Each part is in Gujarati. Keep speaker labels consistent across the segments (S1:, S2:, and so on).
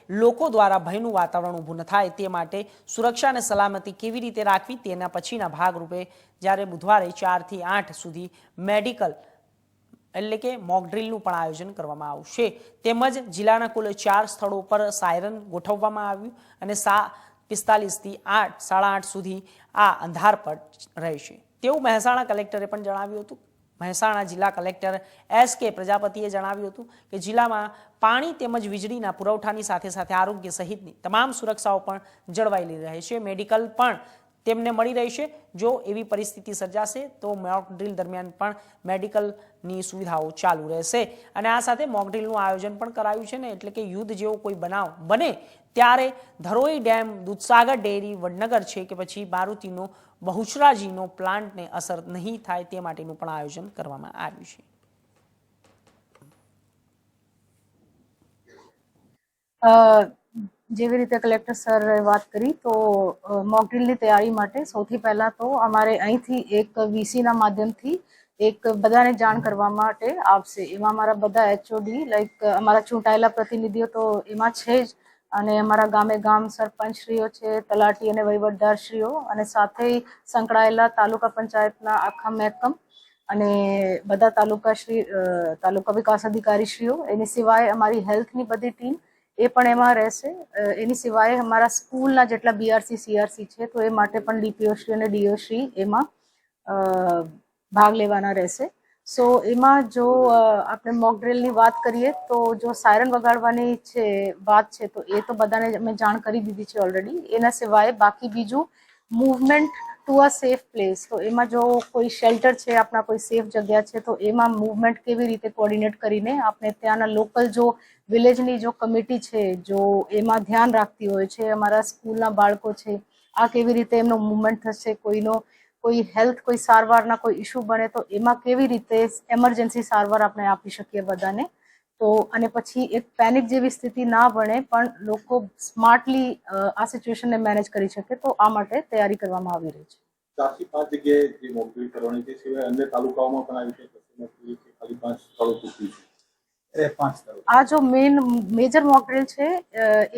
S1: લોકો દ્વારા ભયનું વાતાવરણ ઊભું ન થાય તે માટે સુરક્ષા અને સલામતી કેવી રીતે રાખવી તેના પછીના ભાગરૂપે જ્યારે બુધવારે 4 થી 8 સુધી મેડિકલ એટલે કે મોક ડ્રીલનું પણ આયોજન કરવામાં આવશે તેમજ જિલ્લાના કુલ 4 સ્થળો પર સાયરન ગોઠવવામાં આવ્યું અને 45 થી 8:30 સુધી આ અંધારપટ રહેશે તેવું મહેસાણા કલેક્ટરે પણ જણાવ્યું હતું। મહેસાણા જિલ્લા કલેક્ટર એસ.કે. પ્રજાપતિએ જણાવ્યું હતું કે જિલ્લામાં પાણી તેમજ વીજળીના પુરવઠાની સાથે સાથે આરોગ્ય સહિતની તમામ સુરક્ષાઓ પણ જળવાયેલી રહેશે। મેડિકલ પણ તેમને મળી રહેશે। જો એવી પરિસ્થિતિ સર્જાશે તો મોક ડ્રીલ દરમિયાન પણ મેડિકલની સુવિધાઓ ચાલુ રહેશે અને આ સાથે મોક ડ્રીલનું આયોજન પણ કરાયું છે ને એટલે કે યુદ્ધ જેવો કોઈ બનાવ બને ત્યારે ધરોઈ ડેમ, દૂધસાગર ડેરી, વડનગર છે કે પછી મારુતિનો બહુચરાજીનો પ્લાન્ટને અસર નહીં થાય તે માટેનું પણ આયોજન કરવામાં આવ્યું છે।
S2: જેવી રીતે કલેક્ટર સર વાત કરી તો મોક ડ્રીલની તૈયારી માટે સૌથી પહેલા તો અમારે અહીંથી એક વીસીના માધ્યમથી એક બધાને જાણ કરવા માટે આવશે। એમાં અમારા બધા એચઓડી લાઈક અમારા ચૂંટાયેલા પ્રતિનિધિઓ તો એમાં છે જ અને અમારા ગામે ગામ સરપંચશ્રીઓ છે, તલાટી અને વહીવટદારશ્રીઓ અને સાથે સંકળાયેલા તાલુકા પંચાયતના આખા મહેકમ અને બધા તાલુકા વિકાસ અધિકારીશ્રીઓ, એની સિવાય અમારી હેલ્થની બધી ટીમ એ પણ એમાં રહેશે। એની સિવાય અમારા સ્કૂલના જેટલા બીઆરસી સીઆરસી છે તો એ માટે પણ ડીપીઓ શ્રી અને ડીઓ શ્રી એમાં ભાગ લેવાના રહેશે। સો એમાં જો આપણે મોક ડ્રીલની વાત કરીએ તો જો સાયરન વગાડવાની છે વાત છે તો એ તો બધાને અમે જાણ કરી દીધી છે ઓલરેડી। એના સિવાય બાકી બીજું movement to a safe place, તો એમાં જો કોઈ શેલ્ટર છે, આપણા કોઈ સેફ જગ્યા છે તો એમાં મૂવમેન્ટ કેવી રીતે કોર્ડિનેટ કરીને આપણે ત્યાંના લોકલ જો વિલેજની જો કમિટી છે જો એમાં ધ્યાન રાખતી હોય છે, અમારા સ્કૂલના બાળકો છે, આ કેવી રીતે એમનો મૂવમેન્ટ થશે, કોઈ હેલ્થ કોઈ સારવારના કોઈ ઇશ્યુ બને તો એમાં કેવી રીતે એમરજન્સી સારવાર આપણે આપી શકીએ બધાને। તો અને પછી એક પેનિક જેવી સ્થિતિ ના બને પણ લોકો સ્માર્ટલી આ સિચ્યુએશનને મેનેજ કરી શકે તો આ માટે તૈયારી કરવામાં આવી રહી છે।
S3: 4 થી 5 જગ્યાએ જે મોક ડ્રીલ કરવાની છે સિવાય અન્ય તાલુકાઓમાં પણ આવી છે ખાલી 5 સ્થળો પૂરતી છે।
S2: આ જો મેજર મોક ડ્રીલ છે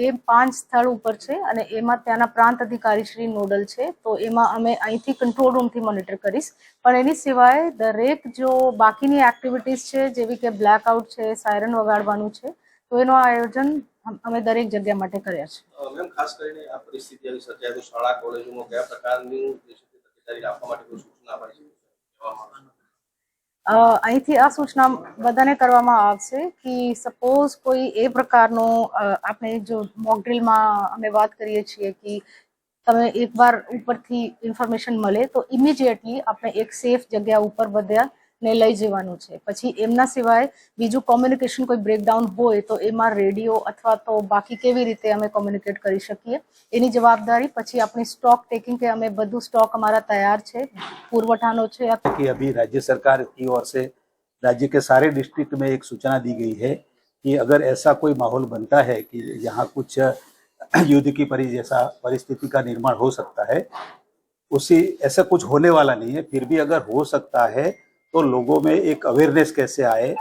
S2: એ 5 સ્થળ ઉપર છે અને એમાં ત્યાંના પ્રાંત અધિકારી શ્રી નોડલ છે તો એમાં અમે અહીંથી કંટ્રોલ રૂમથી મોનિટર કરીશ। પણ એની સિવાય દરેક જો બાકીની એક્ટિવિટીઝ છે જેવી કે બ્લેકઆઉટ છે, સાયરન વગાડવાનું છે તો એનું આયોજન અમે દરેક જગ્યા માટે કર્યા છે।
S4: મેમ ખાસ કરીને આ પરિસ્થિતિ આવી સર્જાય તો શાળા કોલેજોમાં કયા પ્રકારની તકેદારી રાખવા માટે કોઈ સૂચના આપી છે?
S2: અહીંથી આ સૂચના બધાને કરવામાં આવશે કે સપોઝ કોઈ એ પ્રકારનો આપણે જો મોક ડ્રીલમાં અમે વાત કરીએ છીએ કે તમે એકવાર ઉપરથી ઇન્ફોર્મેશન મળે તો ઇમિડિયેટલી આપણે એક સેફ જગ્યા ઉપર બધાને લઈ જવાનું છે। પછી એમના સિવાય બીજું કોમ્યુનિકેશન કોઈ બ્રેકડાઉન હોય તો એમાં રેડિયો અથવા તો બાકી કેવી રીતે અમે કોમ્યુનિકેટ કરી શકીએ એની જવાબદારી પછી આપણી સ્ટોક ટેકિંગ કે અમે બધું સ્ટોક અમારા તૈયાર છે, પુરવઠાનો છે।
S5: कि अभी राज्य सरकार की ओर से राज्य के सारे डिस्ट्रिक्ट में एक सूचना दी गई है कि अगर ऐसा कोई माहौल बनता है कि यहाँ कुछ युद्ध की जैसा परिस्थिति का निर्माण हो सकता है, ऐसा कुछ होने वाला नहीं है, फिर भी अगर हो सकता है तो लोगों में एक अवेयरनेस कैसे आए,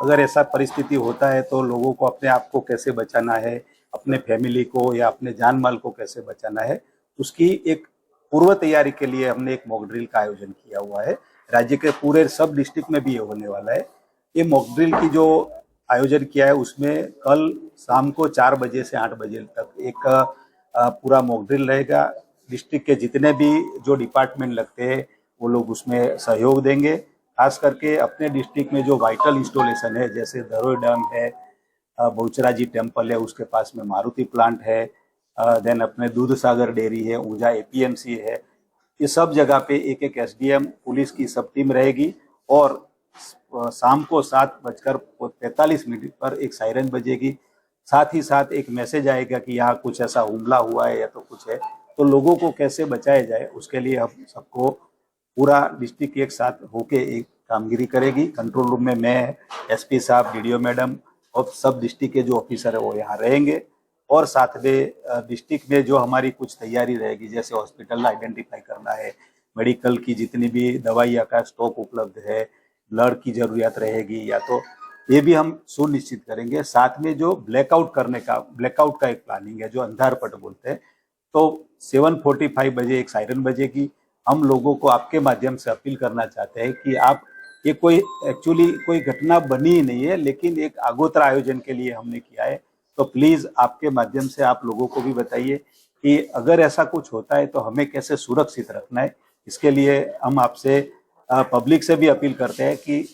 S5: अगर ऐसा परिस्थिति होता है तो लोगों को अपने आप को कैसे बचाना है, अपने फैमिली को या अपने जान माल को कैसे बचाना है, उसकी एक पूर्व तैयारी के लिए हमने एक मॉक ड्रिल का आयोजन किया हुआ है। राज्य के पूरे सब डिस्ट्रिक्ट में भी ये होने वाला है। ये मॉक ड्रिल की जो आयोजन किया है उसमें कल शाम को 4 बजे से 8 बजे तक एक पूरा मॉक ड्रिल रहेगा। डिस्ट्रिक्ट के जितने भी जो डिपार्टमेंट लगते हैं वो लोग उसमें सहयोग देंगे। खास करके अपने डिस्ट्रिक्ट में जो वाइटल इंस्टॉलेशन है जैसे धरोई डैम है, बहुचराजी टेम्पल है, उसके पास में मारुति प्लांट है, देन अपने दूधसागर डेयरी है, ऊंझा एपीएमसी है, ये सब जगह पे एक एक एसडीएम पुलिस की सब टीम रहेगी और शाम को 7:45 पर एक सायरन बजेगी। साथ ही साथ एक मैसेज आएगा कि यहाँ कुछ ऐसा हमला हुआ है या तो कुछ है, तो लोगों को कैसे बचाया जाए उसके लिए हम सबको पूरा डिस्ट्रिक्ट एक साथ होके एक कामगिरी करेगी। कंट्रोल रूम में मैं, एसपी साहब, डीडीओ मैडम और सब डिस्ट्रिक्ट के जो ऑफिसर है वो यहाँ रहेंगे और साथ में डिस्ट्रिक्ट में जो हमारी कुछ तैयारी रहेगी जैसे हॉस्पिटल आइडेंटिफाई करना है, मेडिकल की जितनी भी दवाइयाँ का स्टॉक उपलब्ध है, ब्लड की जरूरत रहेगी या तो ये भी हम सुनिश्चित करेंगे। साथ में जो ब्लैकआउट का एक प्लानिंग है, जो अंधारपट बोलते हैं, तो 7:45 बजे एक सायरन बजेगी। हम लोगों को आपके माध्यम से अपील करना चाहते हैं कि आप, ये कोई एक्चुअली कोई घटना बनी ही नहीं है, लेकिन एक आगोतरा आयोजन के लिए हमने किया है। तो प्लीज आपके माध्यम से आप लोगों को भी बताइए कि अगर ऐसा कुछ होता है तो हमें कैसे सुरक्षित रखना है। इसके लिए हम आपसे पब्लिक से भी अपील करते हैं कि